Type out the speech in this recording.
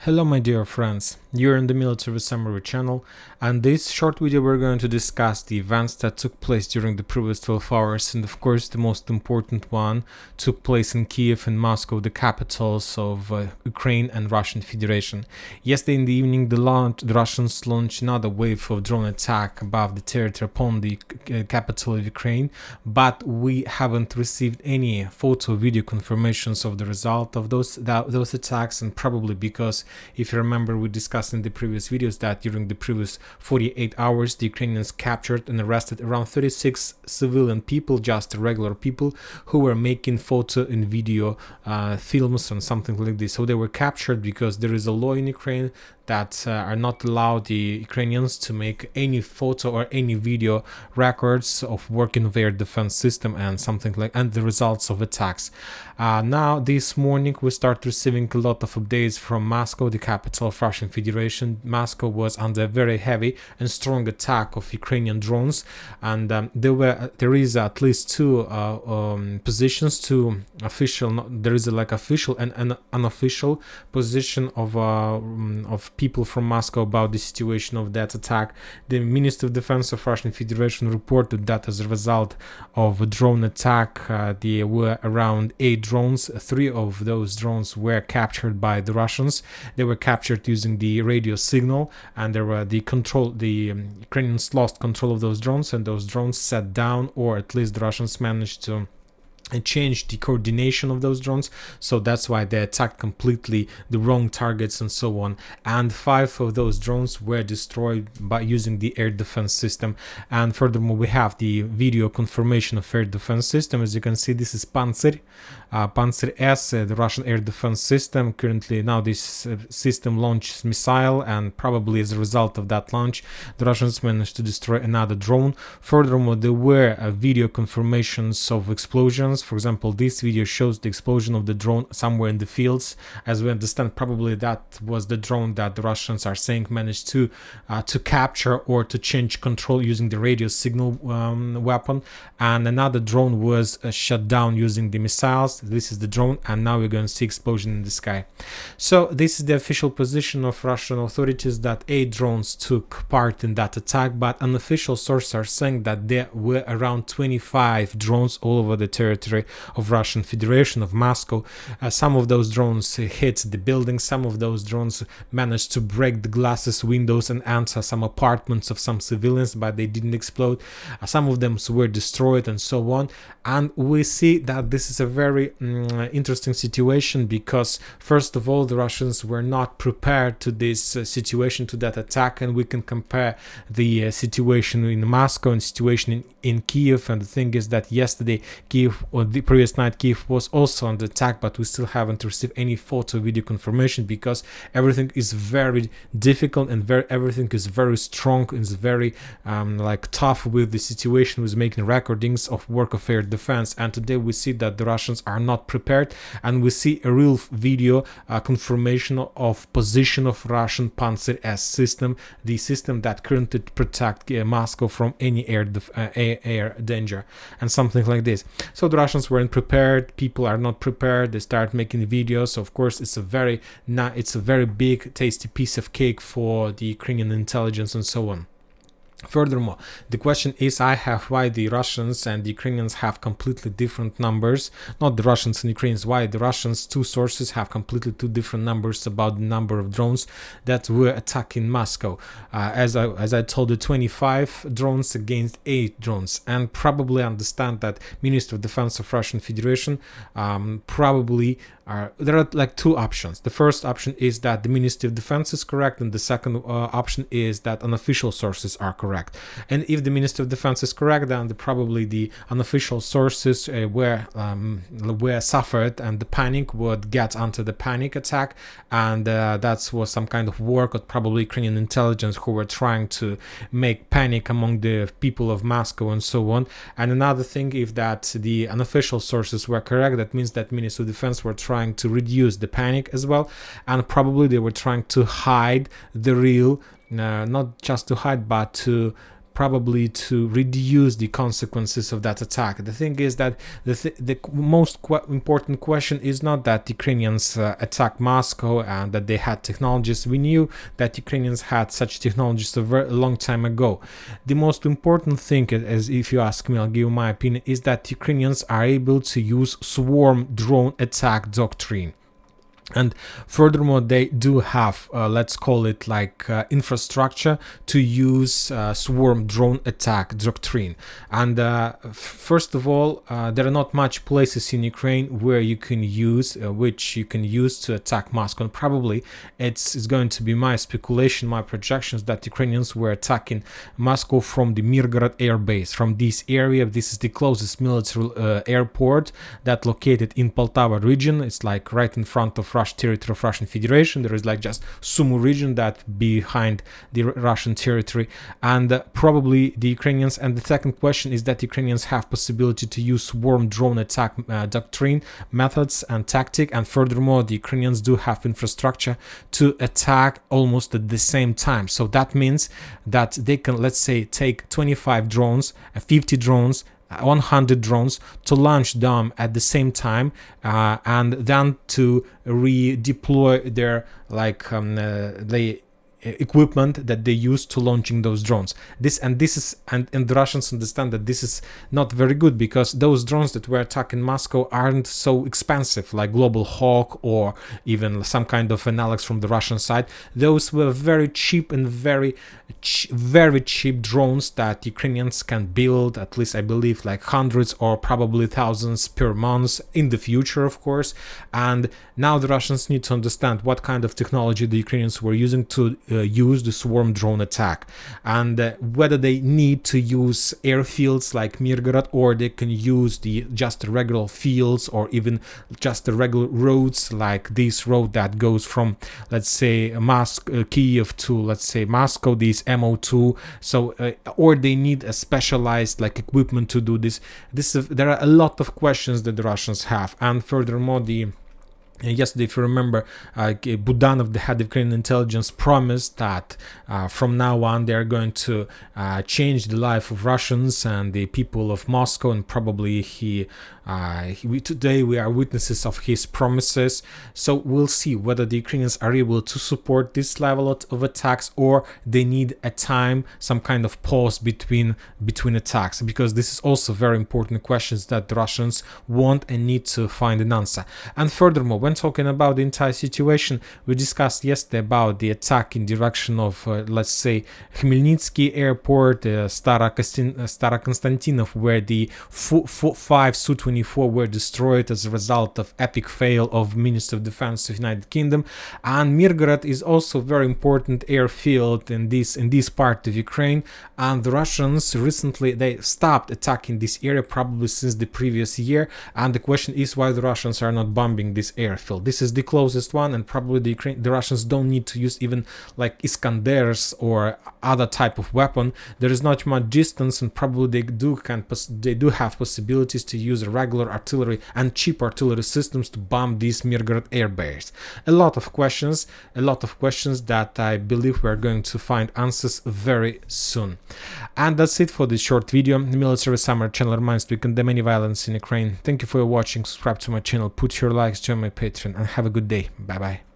Hello my dear friends, you're in the Military Summary channel, and this short video we're going to discuss the events that took place during the previous 12 hours, and of course the most important one took place in Kiev and Moscow, the capitals of Ukraine and Russian Federation. Yesterday in the evening the Russians launched another wave of drone attack above the territory upon the capital of Ukraine, but we haven't received any photo video confirmations of the result of those attacks, and probably because if you remember, we discussed in the previous videos that during the previous 48 hours the Ukrainians captured and arrested around 36 civilian people, just regular people who were making photo and video films and something like this. So they were captured because there is a law in Ukraine that are not allowed the Ukrainians to make any photo or any video records of working their defense system and something like, and the results of attacks. Now this morning we start receiving a lot of updates from Moscow, the capital of Russian Federation. Moscow was under a very heavy and strong attack of Ukrainian drones, and there is at least two positions, two official, there is like official and an unofficial position of people from Moscow about the situation of that attack. The Ministry of Defense of Russian Federation reported that as a result of a drone attack, there were around 8 drones. 3 of those drones were captured by the Russians. They were captured using the radio signal, and there were the Ukrainians lost control of those drones, and those drones sat down, or at least the Russians managed to change the coordination of those drones, so that's why they attacked completely the wrong targets and so on. And 5 of those drones were destroyed by using the air defense system. And furthermore, we have the video confirmation of air defense system. As you can see, this is Pantsir S, the Russian air defense system. Currently now this system launches missile, and probably as a result of that launch the Russians managed to destroy another drone. Furthermore, there were video confirmations of explosions. For example, this video shows the explosion of the drone somewhere in the fields. As we understand, probably that was the drone that the Russians are saying managed to capture or to change control using the radio signal weapon. And another drone was shut down using the missiles. This is the drone, and now we're going to see explosion in the sky. So this is the official position of Russian authorities, that 8 drones took part in that attack, but unofficial sources are saying that there were around 25 drones all over the territory of Russian Federation, of Moscow. Some of those drones hit the buildings, some of those drones managed to break the glasses, windows, and enter some apartments of some civilians, but they didn't explode. Some of them were destroyed and so on. And we see that this is a very interesting situation, because first of all the Russians were not prepared to this situation, to that attack, and we can compare the situation in Moscow and situation in Kiev. And the thing is that yesterday Kiev, or the previous night, Kiev was also under attack, but we still haven't received any photo video confirmation, because everything is very difficult and everything is very strong and is very like tough with the situation, with making recordings of work of air defense. And today we see that the Russians are not prepared, and we see a real video confirmation of position of Russian Pantsir S system, the system that currently protect Moscow from any air danger and something like this. So the Russians weren't prepared, people are not prepared, they start making videos. So of course it's a very big tasty piece of cake for the Ukrainian intelligence and so on. Furthermore, the question is why the Russians and the Ukrainians have completely different numbers. Not the Russians and Ukrainians, why the Russians, two sources, have completely 2 different numbers about the number of drones that were attacking Moscow. As I told you, 25 drones against 8 drones. And probably understand that Ministry of Defense of Russian Federation there are like 2 options. The first option is that the Ministry of Defense is correct, and the second option is that unofficial sources are correct. And if the Ministry of Defense is correct, then probably the unofficial sources were suffered, and the panic would get onto the panic attack, and that was some kind of work of probably Ukrainian intelligence who were trying to make panic among the people of Moscow and so on. And another thing, if that the unofficial sources were correct, that means that Ministry of Defense were trying to reduce the panic as well, and probably they were trying to hide the real, not just to hide, but to probably to reduce the consequences of that attack. The thing is that the most important question is not that Ukrainians attacked Moscow and that they had technologies. We knew that Ukrainians had such technologies a very long time ago. The most important thing, as if you ask me, I'll give you my opinion, is that Ukrainians are able to use swarm drone attack doctrine. And furthermore, they do have, let's call it like infrastructure to use swarm drone attack doctrine. And first of all, there are not much places in Ukraine where you can use, which you can use to attack Moscow. And probably it's going to be my speculation, my projections that Ukrainians were attacking Moscow from the Mirgorod air base, from this area. This is the closest military airport that located in Poltava region. It's like right in front of territory of Russian Federation. There is like just Sumy region that behind the Russian territory, and probably the Ukrainians. And the second question is that Ukrainians have possibility to use swarm drone attack doctrine methods and tactic, and furthermore the Ukrainians do have infrastructure to attack almost at the same time. So that means that they can, let's say, take 25 drones, 50 drones, 100 drones to launch them at the same time, and then to redeploy their equipment that they use to launching those drones. And the Russians understand that this is not very good, because those drones that were attacking Moscow aren't so expensive like Global Hawk or even some kind of analogs from the Russian side. Those were very cheap and very cheap drones that Ukrainians can build, at least I believe like hundreds or probably thousands per month in the future, of course. And now the Russians need to understand what kind of technology the Ukrainians were using to use the swarm drone attack, and whether they need to use airfields like Mirgorod, or they can use just regular fields, or even just the regular roads like this road that goes from, let's say, Kiev to, let's say, Moscow, this MO2. So or they need a specialized like equipment to do this. There are a lot of questions that the Russians have. And furthermore, yesterday, if you remember, Budanov, the head of Ukrainian intelligence, promised that from now on they are going to change the life of Russians and the people of Moscow, and probably today we are witnesses of his promises. So we'll see whether the Ukrainians are able to support this level of attacks, or they need a time, some kind of pause between attacks, because this is also very important questions that the Russians want and need to find an answer. And furthermore, when talking about the entire situation, we discussed yesterday about the attack in direction of, let's say, Khmelnytsky airport, Starokonstantinov, where the 5 Su-24 were destroyed as a result of epic fail of Minister of Defense of United Kingdom. And Mirgorod is also a very important airfield in this part of Ukraine, and the Russians recently they stopped attacking this area, probably since the previous year. And the question is why the Russians are not bombing this airfield. This is the closest one, and probably the Russians don't need to use even like Iskanders or other type of weapon. There is not much distance, and probably they do have possibilities to use regular artillery and cheap artillery systems to bomb this Mirgorod air base. A lot of questions that I believe we're going to find answers very soon. And that's it for this short video. The Military Summer channel reminds to condemn any violence in Ukraine. Thank you for watching. Subscribe to my channel, put your likes, join my Patreon, and have a good day. Bye bye.